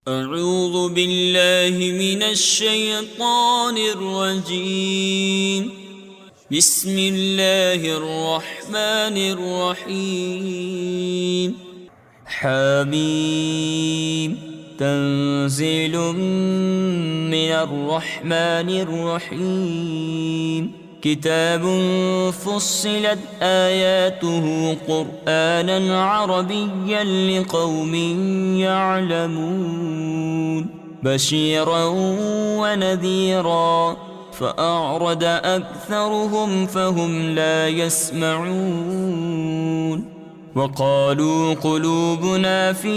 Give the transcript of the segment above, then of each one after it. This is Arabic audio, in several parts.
أعوذ بالله من الشيطان الرجيم. بسم الله الرحمن الرحيم. حميم. تنزيل من الرحمن الرحيم. كتاب فصلت آياته قرآنا عربيا لقوم يعلمون بشيرا ونذيرا فأعرض أكثرهم فهم لا يسمعون وقالوا قلوبنا في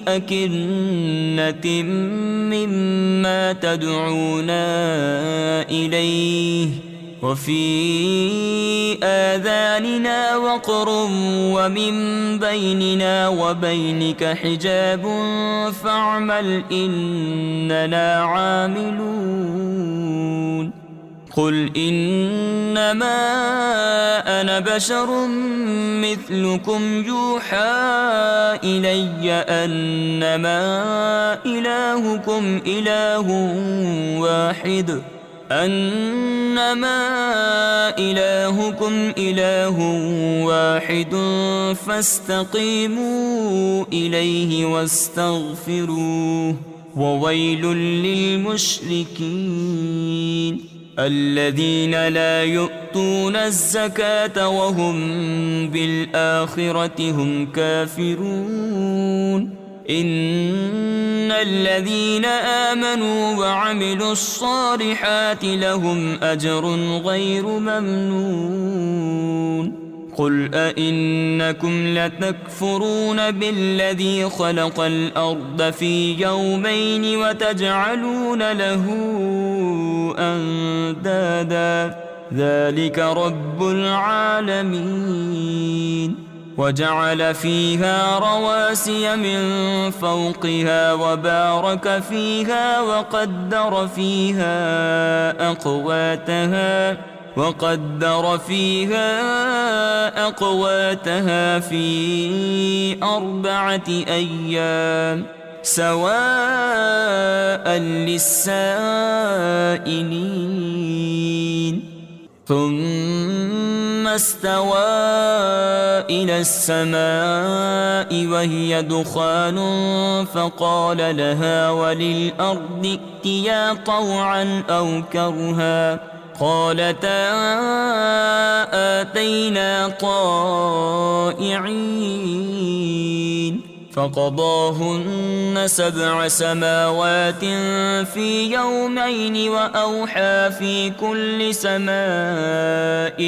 أكنة مما تدعونا إليه وفي آذاننا وقر ومن بيننا وبينك حجاب فاعمل إننا عاملون. قل إنما أنا بشر مثلكم يوحى إلي أنما إلهكم إله واحد فاستقيموا إليه واستغفروه وويل للمشركين الذين لا يؤتون الزكاة وهم بالآخرة هم كافرون. إن الذين آمنوا وعملوا الصالحات لهم أجر غير ممنون. قل أئنكم لتكفرون بالذي خلق الأرض في يومين وتجعلون له أندادا ذلك رب العالمين. وجعل فيها رواسي من فوقها وبارك فيها وقدر فيها أقواتها في 4 أيام سواء للسائلين. ثم استوى إلى السماء وهي دخان فقال لها وللأرض ائتيا طوعا أو كرها قالتا آتينا طائعين. فقضاهن 7 سماوات في يومين وأوحى في كل سماء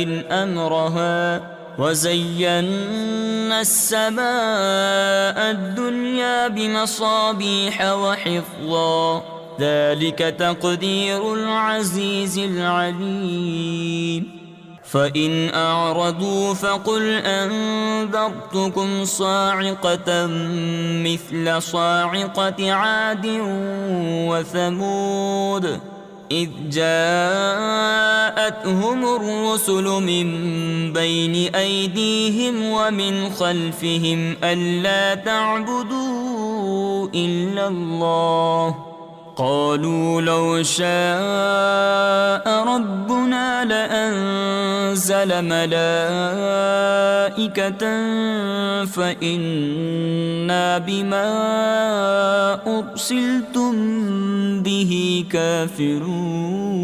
أمرها وزينا السماء الدنيا بمصابيح وحفظا ذلك تقدير العزيز العليم. فإن أعرضوا فقل أنذرتكم صاعقة مثل صاعقة عاد وثمود إذ جاءتهم الرسل من بين أيديهم ومن خلفهم ألا تعبدوا إلا الله قالوا لو شاء ربنا لأنزل ملائكة فإنا بما أرسلتم به كافرون.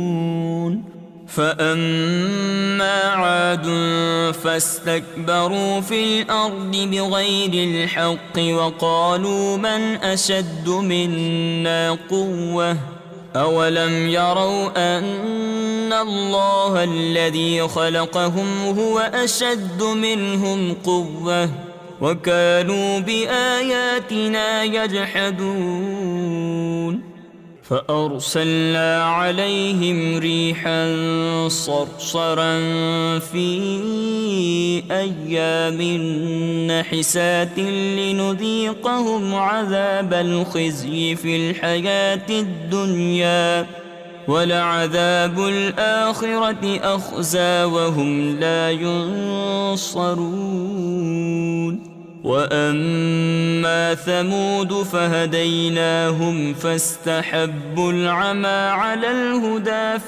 فأما عاد فاستكبروا في الأرض بغير الحق وقالوا من أشد منا قوة أولم يروا أن الله الذي خلقهم هو أشد منهم قوة وكانوا بآياتنا يجحدون. فأرسلنا عليهم ريحا صرصرا في أيام نحسات لنذيقهم عذاب الخزي في الحياة الدنيا ولعذاب الآخرة أخزى وهم لا ينصرون. وأما ثمود فهديناهم فاستحبوا العمى على الهدى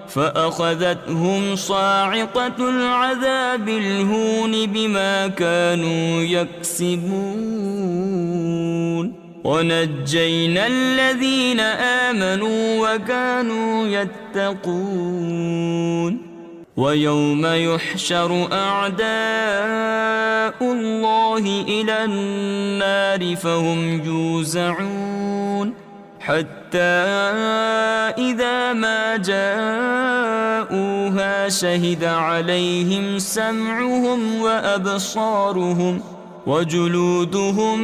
فأخذتهم صاعقة العذاب الهون بما كانوا يكسبون ونجينا الذين آمنوا وكانوا يتقون ويوم يحشر أعداء الله إلى النار فهم يوزعون حتى إذا ما جاءوها شهد عليهم سمعهم وأبصارهم وجلودهم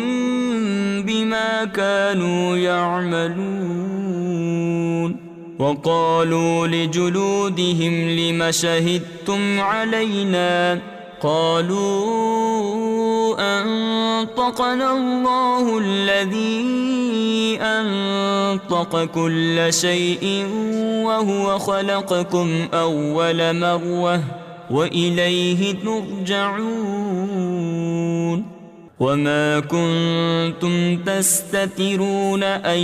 بما كانوا يعملون وقالوا لجلودهم لم شهدتم علينا قالوا أنطقنا الله الذي أنطق كل شيء وهو خلقكم أول مرة وإليه ترجعون وما كنتم تستترون أن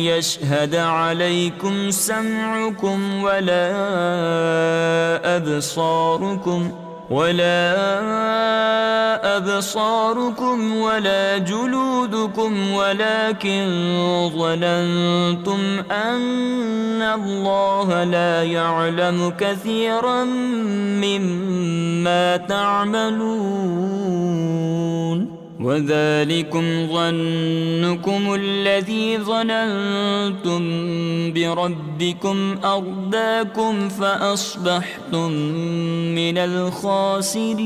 يشهد عليكم سمعكم ولا أبصاركم ولا جلودكم ولكن ظننتم أن الله لا يعلم كثيرا مما تعملون وذلكم ظنكم الذي ظننتم بربكم أرداكم فأصبحتم من الخاسرين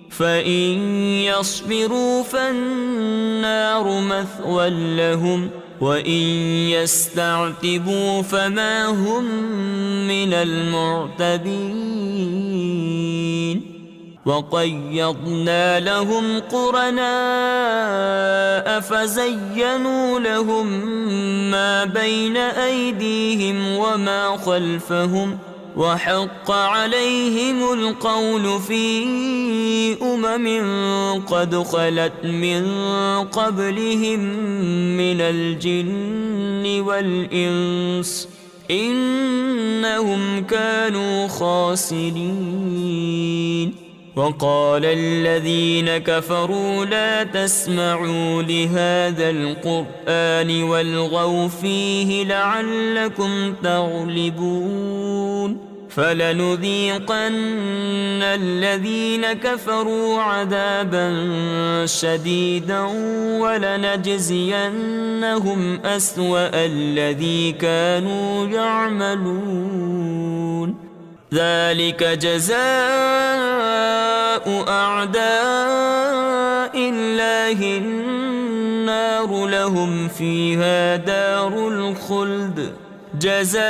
فإن يصبروا فالنار مثوى لهم وإن يستعتبوا فما هم من المعتبين وقيضنا لهم قرناء فزينوا لهم ما بين أيديهم وما خلفهم وحق عليهم القول في قد خلت من قبلهم من الجن والإنس إنهم كانوا خاسرين وقال الذين كفروا لا تسمعوا لهذا القرآن والغوا فيه لعلكم تغلبون فلنذيقن الذين كفروا عذابا شديدا ولنجزينهم أسوأ الذي كانوا يعملون ذلك جزاء أعداء الله النار لهم فيها دار الخلد جزاء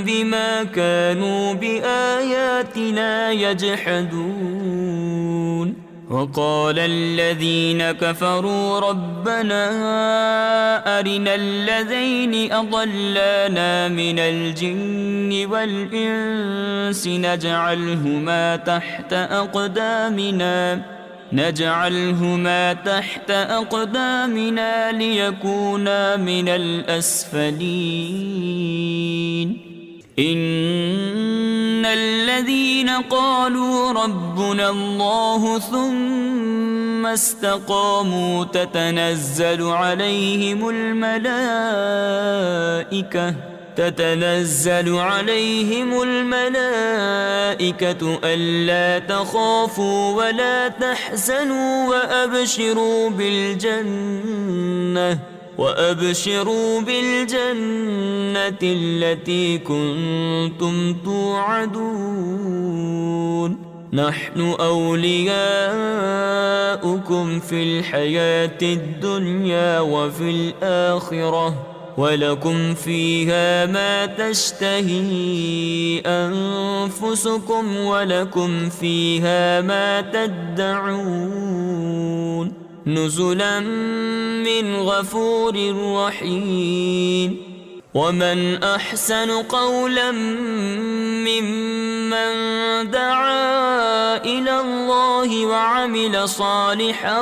بما كانوا بآياتنا يجحدون وقال الذين كفروا ربنا أرنا الذين أضلانا من الجن والإنس نجعلهما تحت أقدامنا ليكونا من الأسفلين إن الذين قالوا ربنا الله ثم استقاموا تتنزل عليهم الملائكة ألا تخافوا ولا تحزنوا وأبشروا بالجنة التي كنتم توعدون نحن أولياؤكم في الحياة الدنيا وفي الآخرة ولكم فيها ما تشتهي أنفسكم ولكم فيها ما تدعون نزلا من غفور رحيم ومن أحسن قولا ممن من دعا إلى الله وعمل صالحا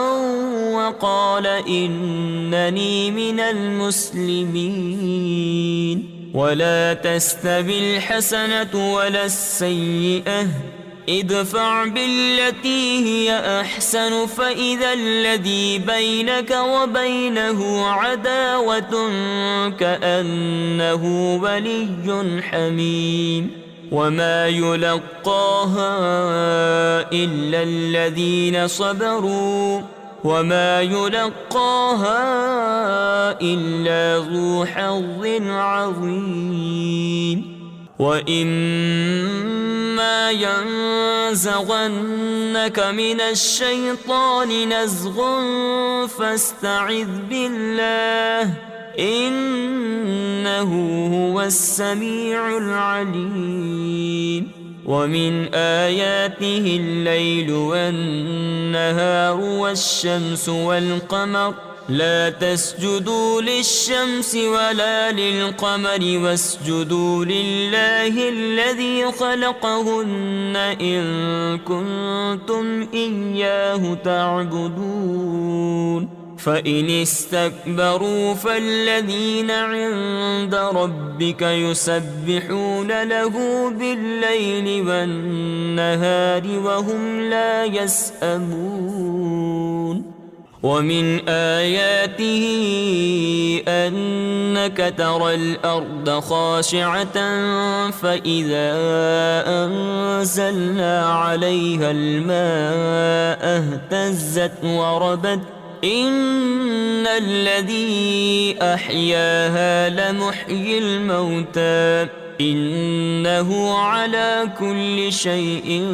وقال إنني من المسلمين. ولا تستوي الحسنة ولا السيئة، ادفع بالتي هي أحسن فإذا الذي بينك وبينه عداوة كأنه ولي حميم. وما يلقاها إلا الذين صبروا وما يلقاها إلا ذو حظ عظيم. وإما ينزغنك من الشيطان نزغ فاستعذ بالله إنه هو السميع العليم. ومن آياته الليل والنهار والشمس والقمر، لا تسجدوا للشمس ولا للقمر واسجدوا لله الذي خلقهن إن كنتم إياه تعبدون. فإن استكبروا فالذين عند ربك يسبحون له بالليل والنهار وهم لا يسأمون. ومن آياته أنك ترى الأرض خاشعة فإذا أنزلنا عليها الماء اهتزت وربت إن الذي أحياها لمحيي الموتى إنه على كل شيء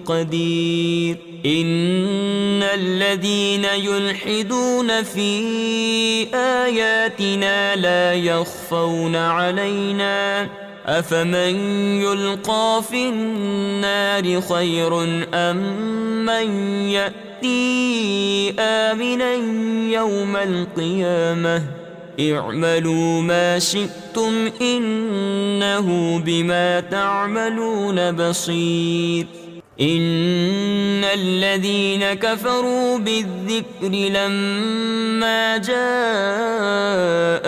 قدير. إن الذين يلحدون في آياتنا لا يخفون علينا أفمن يلقى في النار خير أم من يأتي آمنا يوم القيامة اعملوا ما شئتم إنه بما تعملون بصير. إن الذين كفروا بالذكر لما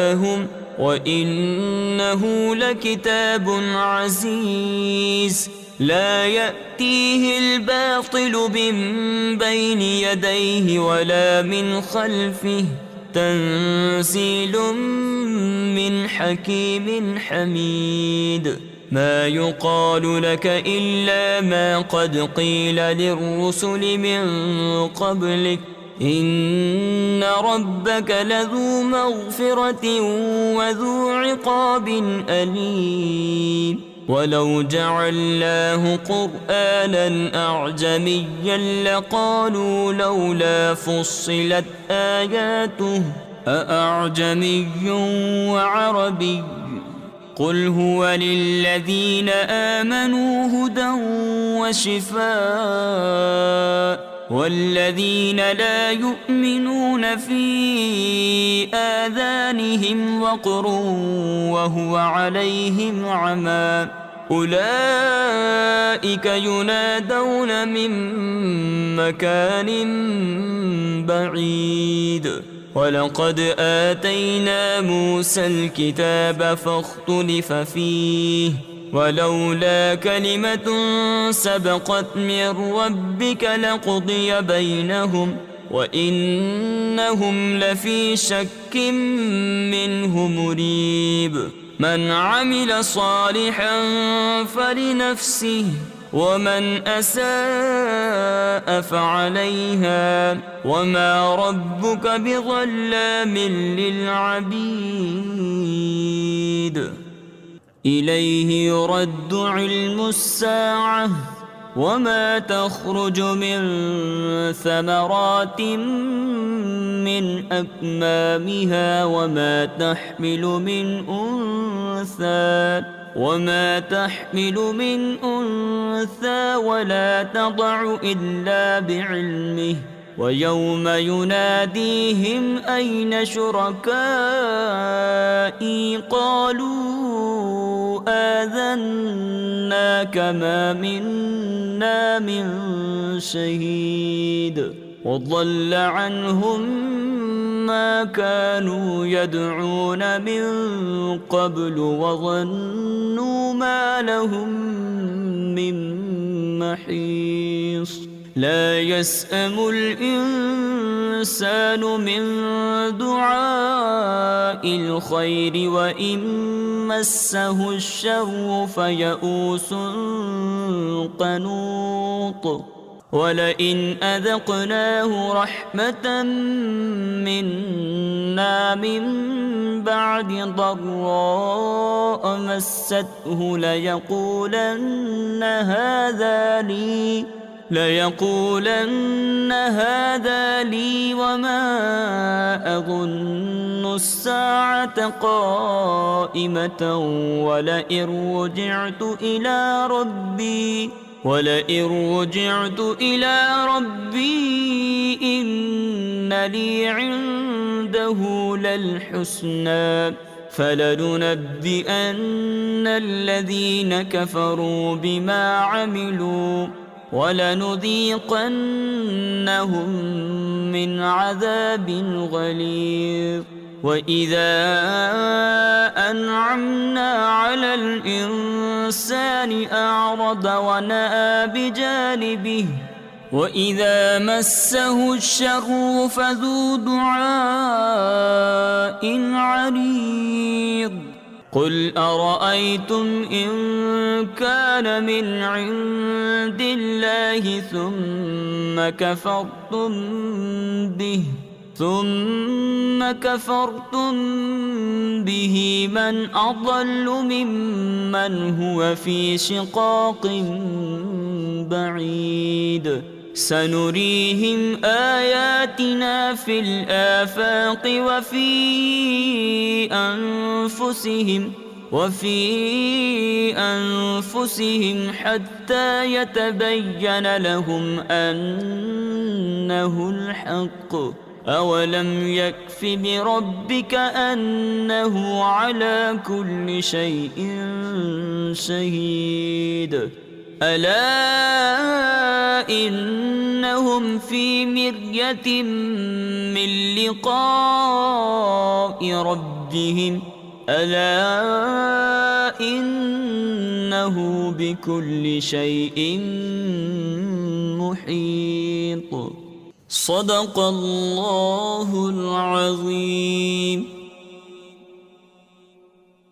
جاءهم وإنه لكتاب عزيز لا يأتيه الباطل من بين يديه ولا من خلفه تنزيل من حكيم حميد. ما يقال لك إلا ما قد قيل للرسل من قبلك إن ربك لذو مغفرة وذو عقاب أليم. ولو جعلناه قرآنا أعجميا لقالوا لولا فصلت آياته أأعجمي وعربي قل هو للذين آمنوا هدى وشفاء والذين لا يؤمنون في آذانهم وقر وهو عليهم عمى أولئك ينادون من مكان بعيد. ولقد آتينا موسى الكتاب فاختلف فيه ولولا كلمة سبقت من ربك لقضي بينهم وإنهم لفي شك منه مريب. من عمل صالحا فلنفسه ومن أساء فعليها وما ربك بظلام للعبيد. إليه يرد علم الساعة وما تخرج من ثمرات من أكمامها وما تحمل من أنثى ولا تضع إلا بعلمه ويوم يناديهم أين شركائي قالوا آذناك منا كما منا من شهيد وضل عنهم ما كانوا يدعون من قبل وظنوا ما لهم من محيص لا يسأم الإنسان من دعاء الخير وإن مسه الشر فيئوس قنوط ولئن أذقناه رحمة منا من بعد ضراء مسته ليقولن هذا لي وما أظن الساعة قائمة ولئن رجعت إلى ربي إن لي عنده للحسنى فلننبئن الذين كفروا بما عملوا ولنذيقنهم من عذاب غليظ وإذا أنعمنا على الإنسان أعرض ونأى بجانبه وإذا مسه الشر فذو دعاء عريض قل أرأيتم إن كان من عند الله ثم كفرتم به من أضل ممن هو في شقاق بعيد سنريهم آياتنا في الآفاق وفي أنفسهم حتى يتبين لهم أنه الحق أولم يكف بربك أنه على كل شيء شهيد ألا إنهم في مرية من لقاء ربهم ألا إنه بكل شيء محيط صدق الله العظيم.